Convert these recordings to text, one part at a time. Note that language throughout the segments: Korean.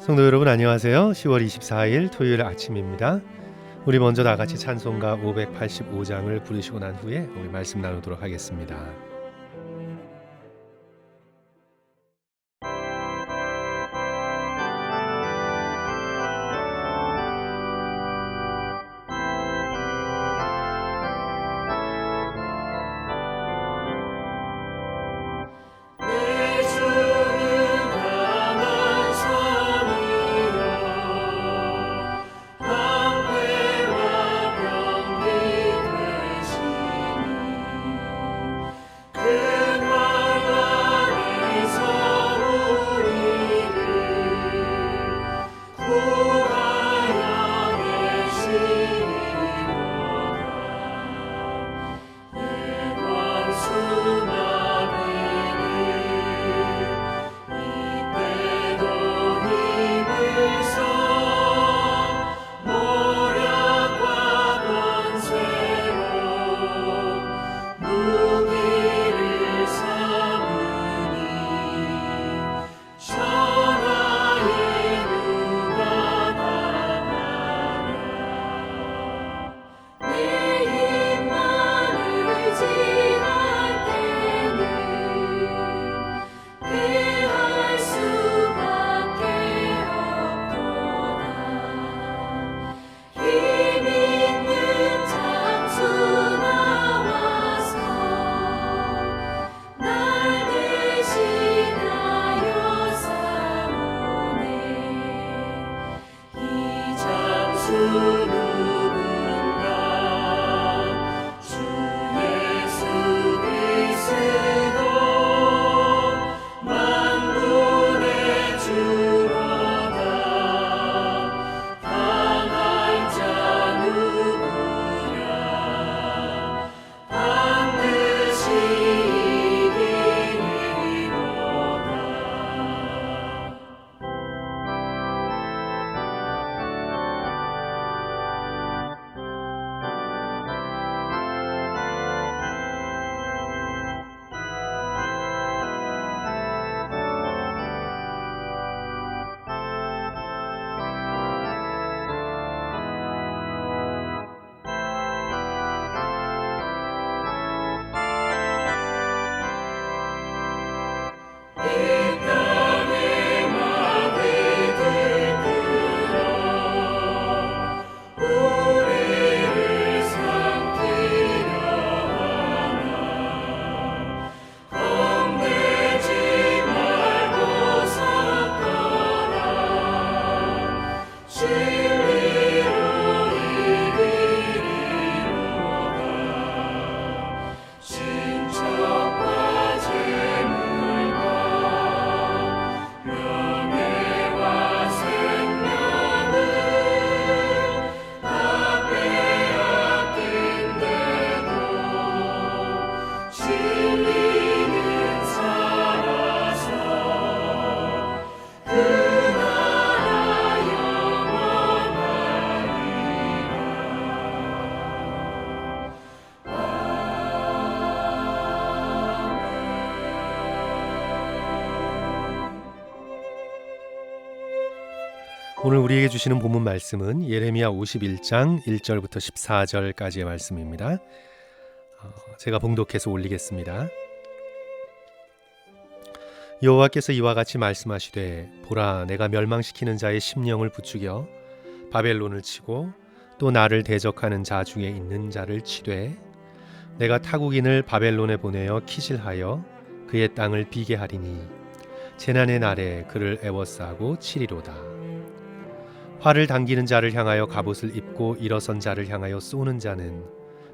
성도 여러분 안녕하세요. 10월 24일 토요일 아침입니다. 우리 먼저 다같이 찬송가 585장을 부르시고 난 후에 우리 말씀 나누도록 하겠습니다. 오늘 우리에게 주시는 본문 말씀은 예레미야 51장 1절부터 14절까지의 말씀입니다. 제가 봉독해서 올리겠습니다. 여호와께서 이와 같이 말씀하시되 보라 내가 멸망시키는 자의 심령을 부추겨 바벨론을 치고 또 나를 대적하는 자 중에 있는 자를 치되 내가 타국인을 바벨론에 보내어 키질하여 그의 땅을 비게 하리니 재난의 날에 그를 애워싸고 치리로다. 활을 당기는 자를 향하여 갑옷을 입고 일어선 자를 향하여 쏘는 자는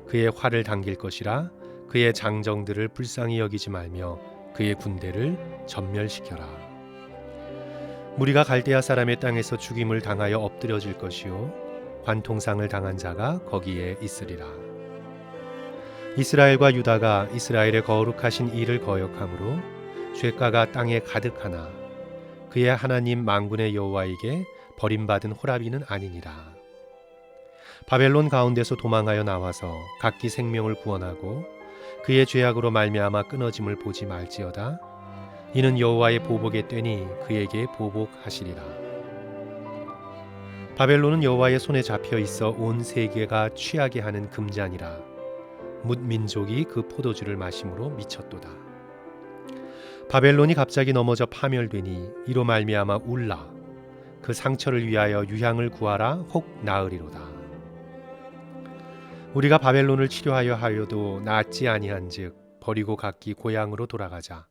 그의 활을 당길 것이라. 그의 장정들을 불쌍히 여기지 말며 그의 군대를 전멸시켜라. 무리가 갈대아 사람의 땅에서 죽임을 당하여 엎드려질 것이요 관통상을 당한 자가 거기에 있으리라. 이스라엘과 유다가 이스라엘의 거룩하신 이를 거역함으로 죄가가 땅에 가득하나 그의 하나님 만군의 여호와에게 버림받은 호라비는 아니니라. 바벨론 가운데서 도망하여 나와서 각기 생명을 구원하고 그의 죄악으로 말미암아 끊어짐을 보지 말지어다. 이는 여호와의 보복의 때니 그에게 보복하시리라. 바벨론은 여호와의 손에 잡혀 있어 온 세계가 취하게 하는 금잔이라. 뭇 민족이 그 포도주를 마심으로 미쳤도다. 바벨론이 갑자기 넘어져 파멸되니 이로 말미암아 울라. 그 상처를 위하여 유향을 구하라. 혹 나으리로다. 우리가 바벨론을 치료하여 하여도 낫지 아니한즉 버리고 각기 고향으로 돌아가자.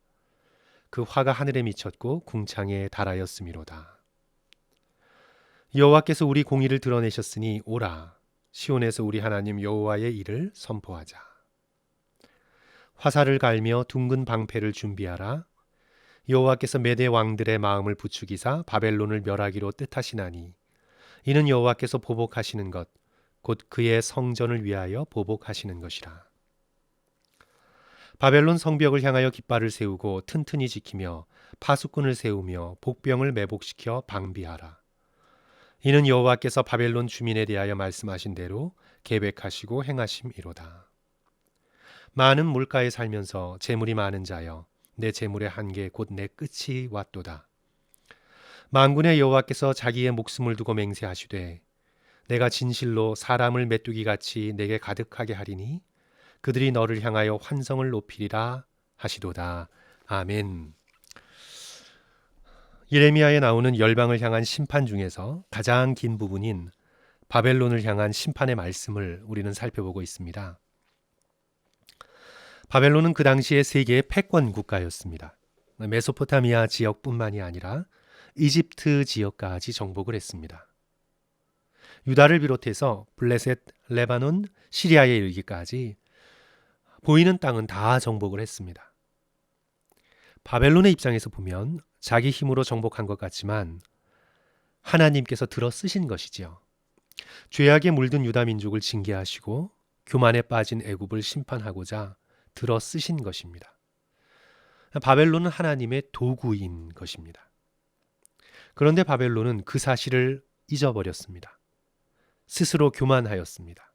그 화가 하늘에 미쳤고 궁창에 달하였음이로다. 여호와께서 우리 공의를 드러내셨으니 오라. 시온에서 우리 하나님 여호와의 일을 선포하자. 화살을 갈며 둥근 방패를 준비하라. 여호와께서 메대 왕들의 마음을 부추기사 바벨론을 멸하기로 뜻하시나니 이는 여호와께서 보복하시는 것 곧 그의 성전을 위하여 보복하시는 것이라. 바벨론 성벽을 향하여 깃발을 세우고 튼튼히 지키며 파수꾼을 세우며 복병을 매복시켜 방비하라. 이는 여호와께서 바벨론 주민에 대하여 말씀하신 대로 계획하시고 행하심이로다. 많은 물가에 살면서 재물이 많은 자여 내 재물의 한계 곧 내 끝이 왔도다. 만군의 여호와께서 자기의 목숨을 두고 맹세하시되 내가 진실로 사람을 메뚜기같이 내게 가득하게 하리니 그들이 너를 향하여 환성을 높이리라 하시도다. 아멘. 예레미야에 나오는 열방을 향한 심판 중에서 가장 긴 부분인 바벨론을 향한 심판의 말씀을 우리는 살펴보고 있습니다. 바벨론은 그 당시에 세계의 패권 국가였습니다. 메소포타미아 지역뿐만이 아니라 이집트 지역까지 정복을 했습니다. 유다를 비롯해서 블레셋, 레바논, 시리아에 이르기까지 보이는 땅은 다 정복을 했습니다. 바벨론의 입장에서 보면 자기 힘으로 정복한 것 같지만 하나님께서 들어 쓰신 것이지요. 죄악에 물든 유다 민족을 징계하시고 교만에 빠진 애굽을 심판하고자 들어 쓰신 것입니다. 바벨론은 하나님의 도구인 것입니다. 그런데 바벨론은 그 사실을 잊어버렸습니다. 스스로 교만하였습니다.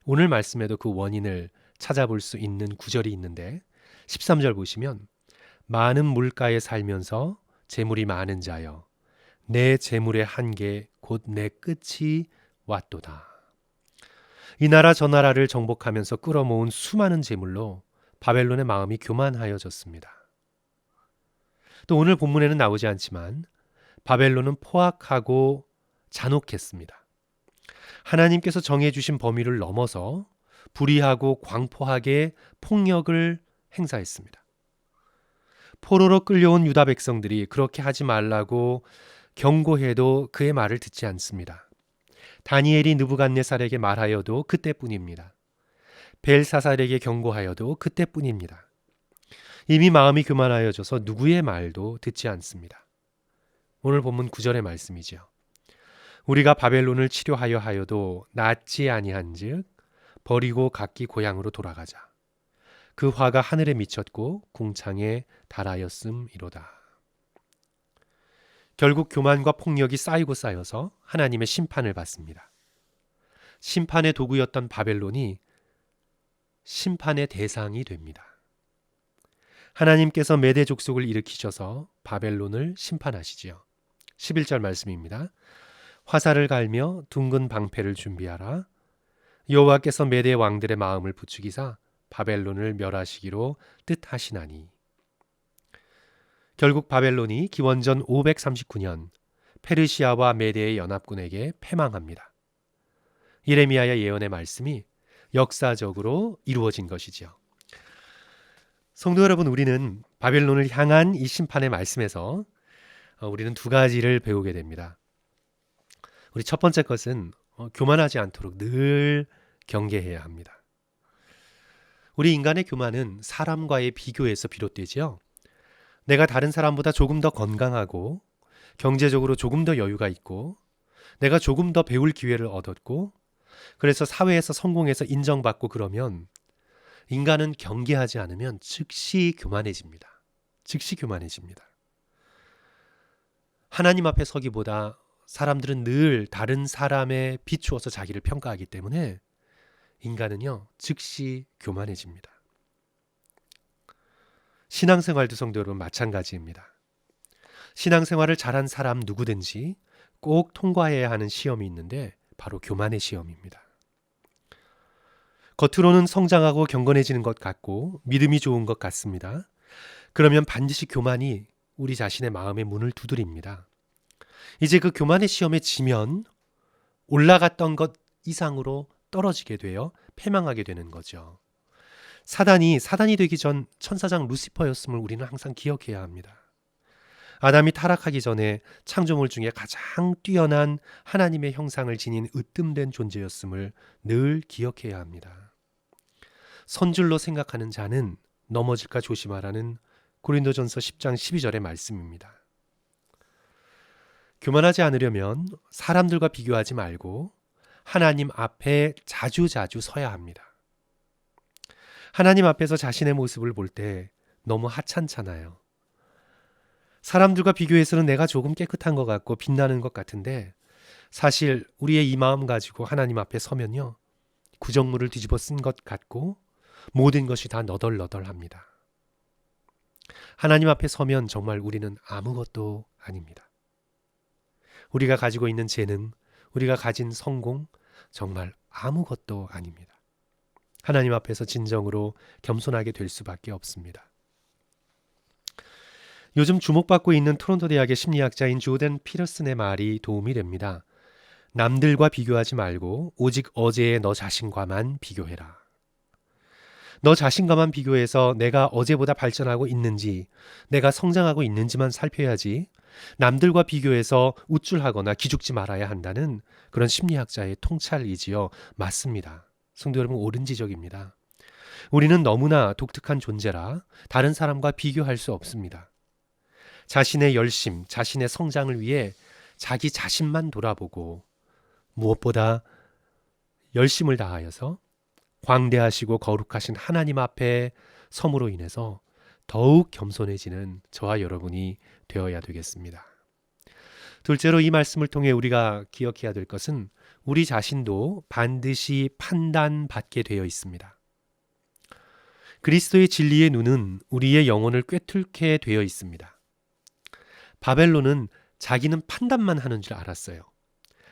오늘 말씀에도 그 원인을 찾아볼 수 있는 구절이 있는데 13절 보시면 많은 물가에 살면서 재물이 많은 자여 내 재물의 한계 곧 내 끝이 왔도다. 이 나라 저 나라를 정복하면서 끌어모은 수많은 재물로 바벨론의 마음이 교만하여졌습니다. 또 오늘 본문에는 나오지 않지만 바벨론은 포악하고 잔혹했습니다. 하나님께서 정해주신 범위를 넘어서 불의하고 광포하게 폭력을 행사했습니다. 포로로 끌려온 유다 백성들이 그렇게 하지 말라고 경고해도 그의 말을 듣지 않습니다. 다니엘이 느부갓네살에게 말하여도 그때뿐입니다. 벨사살에게 경고하여도 그때뿐입니다. 이미 마음이 교만하여져서 누구의 말도 듣지 않습니다. 오늘 본문 9절의 말씀이죠. 우리가 바벨론을 치료하여 하여도 낫지 아니한즉 버리고 각기 고향으로 돌아가자. 그 화가 하늘에 미쳤고 궁창에 달하였음이로다. 결국 교만과 폭력이 쌓이고 쌓여서 하나님의 심판을 받습니다. 심판의 도구였던 바벨론이 심판의 대상이 됩니다. 하나님께서 메대 족속을 일으키셔서 바벨론을 심판하시지요. 11절 말씀입니다. 화살을 갈며 둥근 방패를 준비하라. 여호와께서 메대 왕들의 마음을 부추기사 바벨론을 멸하시기로 뜻하시나니. 결국 바벨론이 기원전 539년 페르시아와 메대의 연합군에게 패망합니다. 예레미야의 예언의 말씀이 역사적으로 이루어진 것이지요. 성도 여러분, 우리는 바벨론을 향한 이 심판의 말씀에서 우리는 두 가지를 배우게 됩니다. 우리 첫 번째 것은 교만하지 않도록 늘 경계해야 합니다. 우리 인간의 교만은 사람과의 비교에서 비롯되지요. 내가 다른 사람보다 조금 더 건강하고 경제적으로 조금 더 여유가 있고 내가 조금 더 배울 기회를 얻었고 그래서 사회에서 성공해서 인정받고 그러면 인간은 경계하지 않으면 즉시 교만해집니다. 즉시 교만해집니다. 하나님 앞에 서기보다 사람들은 늘 다른 사람에 비추어서 자기를 평가하기 때문에 인간은요, 즉시 교만해집니다. 신앙생활도 성도 여러분 마찬가지입니다. 신앙생활을 잘한 사람 누구든지 꼭 통과해야 하는 시험이 있는데 바로 교만의 시험입니다. 겉으로는 성장하고 경건해지는 것 같고 믿음이 좋은 것 같습니다. 그러면 반드시 교만이 우리 자신의 마음의 문을 두드립니다. 이제 그 교만의 시험에 지면 올라갔던 것 이상으로 떨어지게 되어 패망하게 되는 거죠. 사단이 되기 전 천사장 루시퍼였음을 우리는 항상 기억해야 합니다. 아담이 타락하기 전에 창조물 중에 가장 뛰어난 하나님의 형상을 지닌 으뜸된 존재였음을 늘 기억해야 합니다. 선줄로 생각하는 자는 넘어질까 조심하라는 고린도전서 10장 12절의 말씀입니다. 교만하지 않으려면 사람들과 비교하지 말고 하나님 앞에 자주자주 서야 합니다. 하나님 앞에서 자신의 모습을 볼 때 너무 하찮잖아요. 사람들과 비교해서는 내가 조금 깨끗한 것 같고 빛나는 것 같은데 사실 우리의 이 마음 가지고 하나님 앞에 서면요, 구정물을 뒤집어 쓴 것 같고 모든 것이 다 너덜너덜합니다. 하나님 앞에 서면 정말 우리는 아무것도 아닙니다. 우리가 가지고 있는 재능, 우리가 가진 성공, 정말 아무것도 아닙니다. 하나님 앞에서 진정으로 겸손하게 될 수밖에 없습니다. 요즘 주목받고 있는 토론토 대학의 심리학자인 조던 피터슨의 말이 도움이 됩니다. 남들과 비교하지 말고 오직 어제의 너 자신과만 비교해라. 너 자신과만 비교해서 내가 어제보다 발전하고 있는지, 내가 성장하고 있는지만 살펴야지 남들과 비교해서 우쭐하거나 기죽지 말아야 한다는 그런 심리학자의 통찰이지요. 맞습니다. 성도 여러분, 옳은 지적입니다. 우리는 너무나 독특한 존재라 다른 사람과 비교할 수 없습니다. 자신의 열심, 자신의 성장을 위해 자기 자신만 돌아보고 무엇보다 열심을 다하여서 광대하시고 거룩하신 하나님 앞에 섬으로 인해서 더욱 겸손해지는 저와 여러분이 되어야 되겠습니다. 둘째로 이 말씀을 통해 우리가 기억해야 될 것은 우리 자신도 반드시 판단받게 되어 있습니다. 그리스도의 진리의 눈은 우리의 영혼을 꿰뚫게 되어 있습니다. 바벨론은 자기는 판단만 하는 줄 알았어요.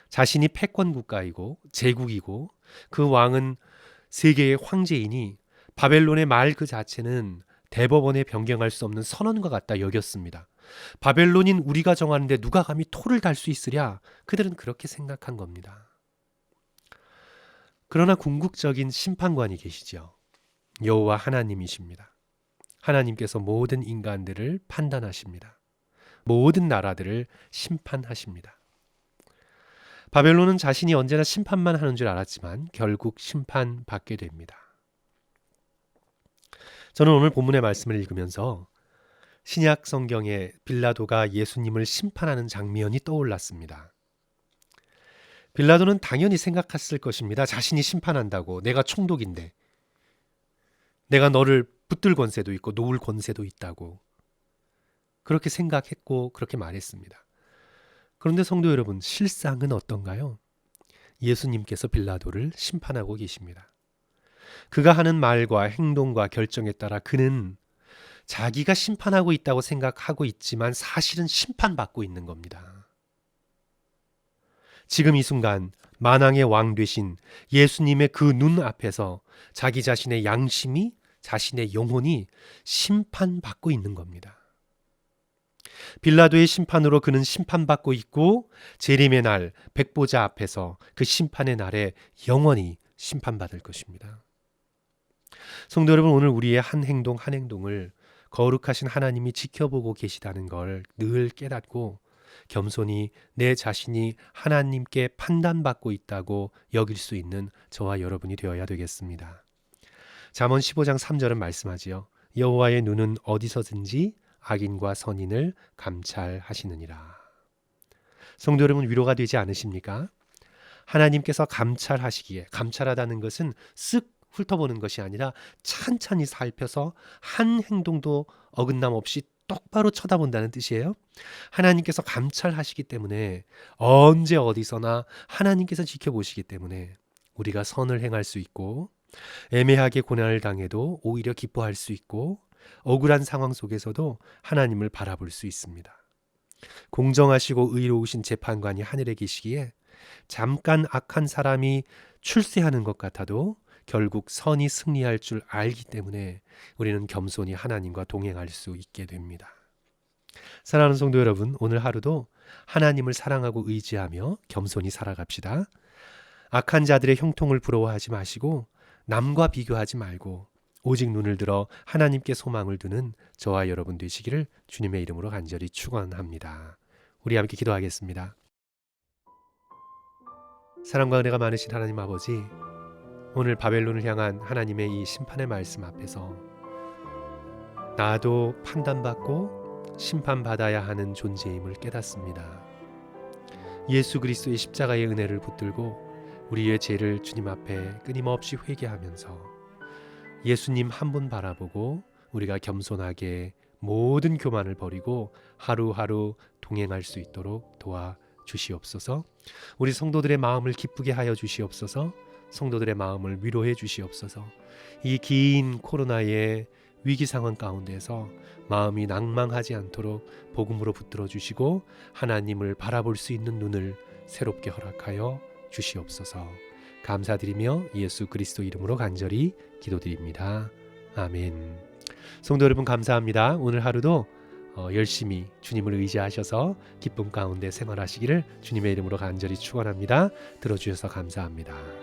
자신이 패권 국가이고 제국이고 그 왕은 세계의 황제이니 바벨론의 말 그 자체는 대법원에 변경할 수 없는 선언과 같다 여겼습니다. 바벨론인 우리가 정하는데 누가 감히 토를 달 수 있으랴? 그들은 그렇게 생각한 겁니다. 그러나 궁극적인 심판관이 계시죠. 여호와 하나님이십니다. 하나님께서 모든 인간들을 판단하십니다. 모든 나라들을 심판하십니다. 바벨론은 자신이 언제나 심판만 하는 줄 알았지만 결국 심판받게 됩니다. 저는 오늘 본문의 말씀을 읽으면서 신약 성경에 빌라도가 예수님을 심판하는 장면이 떠올랐습니다. 빌라도는 당연히 생각했을 것입니다. 자신이 심판한다고. 내가 총독인데. 내가 너를 붙들 권세도 있고 놓을 권세도 있다고. 그렇게 생각했고 그렇게 말했습니다. 그런데 성도 여러분, 실상은 어떤가요? 예수님께서 빌라도를 심판하고 계십니다. 그가 하는 말과 행동과 결정에 따라 그는 자기가 심판하고 있다고 생각하고 있지만 사실은 심판받고 있는 겁니다. 지금 이 순간 만왕의 왕 되신 예수님의 그 눈 앞에서 자기 자신의 양심이, 자신의 영혼이 심판받고 있는 겁니다. 빌라도의 심판으로 그는 심판받고 있고 재림의 날 백보자 앞에서 그 심판의 날에 영원히 심판받을 것입니다. 성도 여러분, 오늘 우리의 한 행동 한 행동을 거룩하신 하나님이 지켜보고 계시다는 걸 늘 깨닫고 겸손히 내 자신이 하나님께 판단받고 있다고 여길 수 있는 저와 여러분이 되어야 되겠습니다. 잠언 15장 3절은 말씀하지요. 여호와의 눈은 어디서든지 악인과 선인을 감찰하시느니라. 성도 여러분, 위로가 되지 않으십니까? 하나님께서 감찰하시기에, 감찰하다는 것은 쓱 훑어보는 것이 아니라 찬찬히 살펴서 한 행동도 어긋남 없이 똑바로 쳐다본다는 뜻이에요. 하나님께서 감찰하시기 때문에 언제 어디서나 하나님께서 지켜보시기 때문에 우리가 선을 행할 수 있고 애매하게 고난을 당해도 오히려 기뻐할 수 있고 억울한 상황 속에서도 하나님을 바라볼 수 있습니다. 공정하시고 의로우신 재판관이 하늘에 계시기에 잠깐 악한 사람이 출세하는 것 같아도 결국 선이 승리할 줄 알기 때문에 우리는 겸손히 하나님과 동행할 수 있게 됩니다. 사랑하는 성도 여러분, 오늘 하루도 하나님을 사랑하고 의지하며 겸손히 살아갑시다. 악한 자들의 형통을 부러워하지 마시고 남과 비교하지 말고 오직 눈을 들어 하나님께 소망을 두는 저와 여러분 되시기를 주님의 이름으로 간절히 축원합니다. 우리 함께 기도하겠습니다. 사랑과 은혜가 많으신 하나님 아버지, 오늘 바벨론을 향한 하나님의 이 심판의 말씀 앞에서 나도 판단받고 심판받아야 하는 존재임을 깨닫습니다. 예수 그리스도의 십자가의 은혜를 붙들고 우리의 죄를 주님 앞에 끊임없이 회개하면서 예수님 한 분 바라보고 우리가 겸손하게 모든 교만을 버리고 하루하루 동행할 수 있도록 도와주시옵소서. 우리 성도들의 마음을 기쁘게 하여 주시옵소서. 성도들의 마음을 위로해 주시옵소서. 이 긴 코로나의 위기 상황 가운데서 마음이 낭망하지 않도록 복음으로 붙들어 주시고 하나님을 바라볼 수 있는 눈을 새롭게 허락하여 주시옵소서. 감사드리며 예수 그리스도 이름으로 간절히 기도드립니다. 아멘. 성도 여러분 감사합니다. 오늘 하루도 열심히 주님을 의지하셔서 기쁨 가운데 생활하시기를 주님의 이름으로 간절히 축원합니다. 들어주셔서 감사합니다.